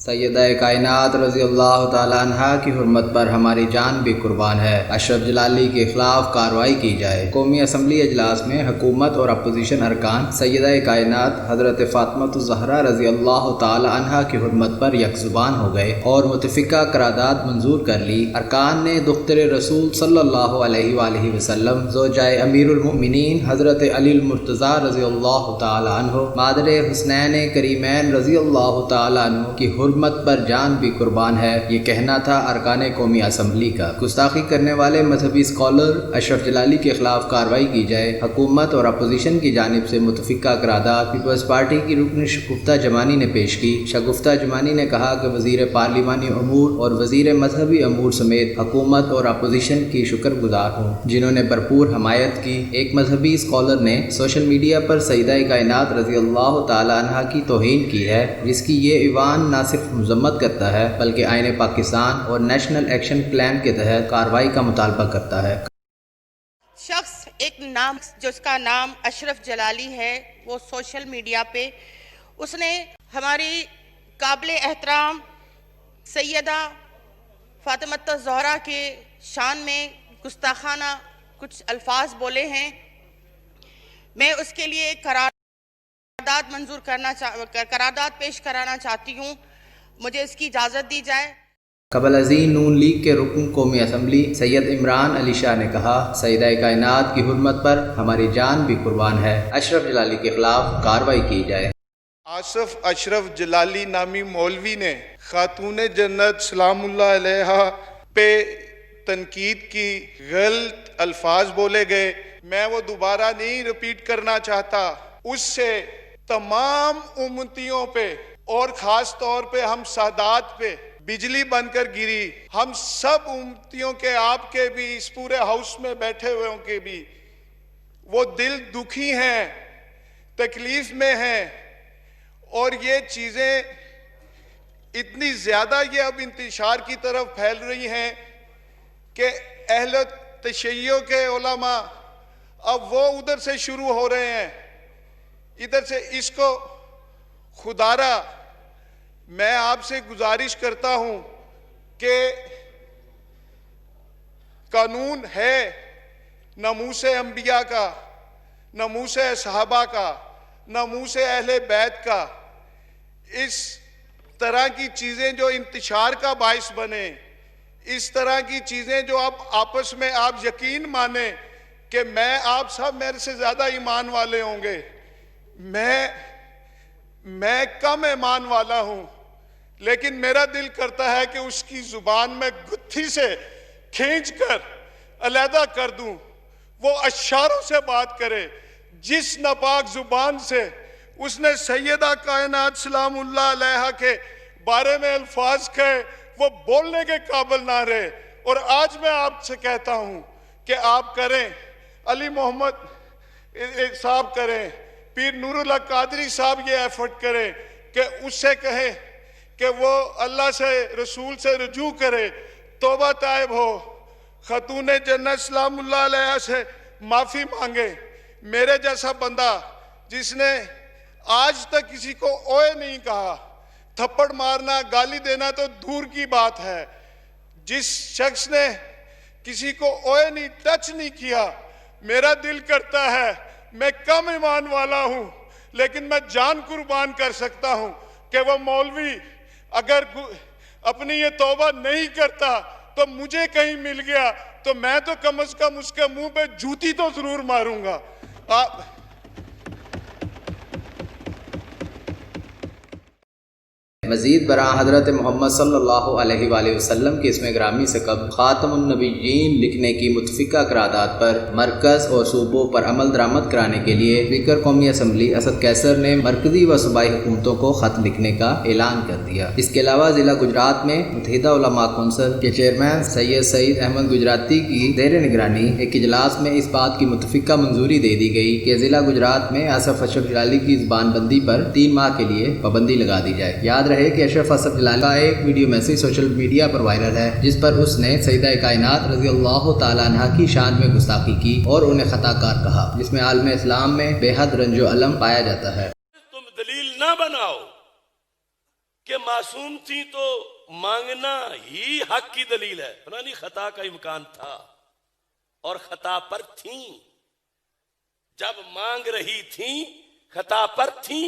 सैयदा कायनात रज़ी अल्लाह ताला अन्हा की हुर्मत पर हमारी जान भी कुर्बान है। अशरफ जलाली के खिलाफ कार्रवाई की जाए। कौमी असम्बली अजलास में हुकूमत और अपोजिशन अरकान सैयदा कायनात हज़रत फ़ातिमा ज़हरा रज़ी अल्लाह ताला अन्हा की हुर्मत पर यकजुबान हो गए और मुतफ़िका करारदाद मंजूर कर ली। अरकान ने दुख्तर रसूल सल्लल्लाहु अलैहि वसल्लम ज़ौजाए अमीरुल मोमिनीन हज़रत अली मुर्तज़ा रज़ी अल्लाह ताला अन्हु मादरे हुस्नैन करीमैन रज़ी अल्लाह ताला अन्हु की हुर्मत पर जान भी कुर्बान है, ये कहना था अरकान कौमी असम्बली का। गुस्ताखी करने वाले मजहबी स्कॉलर अशरफ जलाली के खिलाफ कार्रवाई की जाए। हुकूमत और अपोजिशन की जानिब से मुतफ़िका करारदाद पीपल्स पार्टी की रुकन शगुफ्ता जमानी ने पेश की। शगुफ्ता जमानी ने कहा कि वज़ीर पार्लिमानी अमूर और वज़ीर मजहबी अमूर समेत हुकूमत और अपोजिशन की शुक्रगुजार हूँ, जिन्होंने भरपूर हमायत की। एक मजहबी स्कॉलर ने सोशल मीडिया पर सैयदा कायनात रज़ी अल्लाह ताला अन्हा की तौहीन की है, जिसकी ये ईवान न सिर्फ मजम्मत करता है बल्कि आईने पाकिस्तान और नेशनल एक्शन प्लान के तहत कार्रवाई का मुतालबा करता है। शख्स एक नाम जिसका नाम अशरफ जलाली है, वो सोशल मीडिया पे उसने हमारी काबिल एहतराम सैयदा फातिमा ज़हरा के शान में गुस्ताखाना कुछ अल्फाज बोले हैं। मैं उसके लिए करारदाद पेश कराना चाहती हूँ। मुझे इसकी इजाज़त दी जाए। कबल अज़ीं नून लीग के रुकन कौमी असम्बली सैयद इमरान अली शाह ने कहा, सैयदा कायनात की हुर्मत पर हमारी जान भी कुर्बान है। अशरफ जलाली के खिलाफ कार्रवाई की जाए। आसिफ अशरफ जलाली नामी मौलवी ने खातून जन्नत सलामुल्लाह अलैहा पे तनकीद की, गलत अल्फाज बोले गए। मैं वो दोबारा नहीं रिपीट करना चाहता। उससे तमाम उम्मतियों पे और ख़ास तौर पे हम सादात पे बिजली बनकर गिरी। हम सब उम्मतियों के, आपके भी, इस पूरे हाउस में बैठे हुए के भी वो दिल दुखी हैं, तकलीफ में हैं। और ये चीज़ें इतनी ज़्यादा ये अब इंतशार की तरफ फैल रही हैं कि अहले तशय्यो के उलमा अब वो उधर से शुरू हो रहे हैं, इधर से। इसको खुदारा मैं आपसे गुजारिश करता हूं कि कानून है नमूसे अंबिया का, नमूसे सहाबा का, नमूसे अहले बैत का। इस तरह की चीज़ें जो इंतशार का बाइस बने, इस तरह की चीज़ें जो आप आपस में आप यकीन माने कि मैं, आप सब मेरे से ज़्यादा ईमान वाले होंगे, मैं कम ईमान वाला हूं, लेकिन मेरा दिल करता है कि उसकी जुबान में गुत्थी से खींचकर अलहदा कर दूं। वो अशारों से बात करे, जिस नापाक जुबान से उसने सैयदा कायनात सलामुल्लाह अलैहा के बारे में अल्फाज कहे, वो बोलने के काबिल ना रहे। और आज मैं आपसे कहता हूं कि आप करें, अली मोहम्मद साहब करें, पीर नूरुल हक कादरी साहब ये एफर्ट करें कि उससे कहें कि वो अल्लाह से, रसूल से रुजू करे, तौबा ताइब हो, खातून जन्नत सलामुल्लाह अलैहा से माफ़ी मांगे। मेरे जैसा बंदा जिसने आज तक किसी को ओए नहीं कहा, थप्पड़ मारना, गाली देना तो दूर की बात है, जिस शख्स ने किसी को ओए नहीं, टच नहीं किया, मेरा दिल करता है, मैं कम ईमान वाला हूं, लेकिन मैं जान कुर्बान कर सकता हूं कि वह मौलवी अगर अपनी ये तौबा नहीं करता तो मुझे कहीं मिल गया तो मैं तो कम से कम उसके मुंह पे जूती तो जरूर मारूंगा। मज़ीद बरा हज़रत मोहम्मद सल्लल्लाहु अलैहि वसल्लम के इसमें ग्रामी से कब ख़ातमुन नबिय्यीन लिखने की मुतफ़िका करारदाद पर मरकज़ और सूबों पर अमल दरामद कराने के लिए स्पीकर कौमी असम्बली असद कैसर ने मरकज़ी व सूबाई हुकूमतों को ख़त लिखने का ऐलान कर दिया। इसके अलावा ज़िला गुजरात में मुत्तहिदा उलमा कौंसिल के चेयरमैन सैयद सईद अहमद गुजराती की ज़ेर निगरानी एक इजलास में इस बात की मुतफ़िका मंजूरी दे दी गई कि ज़िला गुजरात में आसिफ अशरफ जलाली की ज़बानबंदी पर 3 माह के लिए पाबंदी लगा दी जाए। याद रहे कि अशरफ असद जलाली का एक वीडियो मैसेज सोशल मीडिया पर वायरल है, जिस पर उसने सैयदा कायनात रज़ी अल्लाह ताला अन्हा की शान में गुस्ताखी की और उन्हें खताकार कहा, जिसमें आलम इस्लाम में बेहद रंजो अलम पाया जाता है। तुम दलील ना बनाओ कि मासूम थी तो मांगना ही हक की दलील है, पता नहीं खता का इम्कान था और खता पर थी, जब मांग रही थी खता पर थी।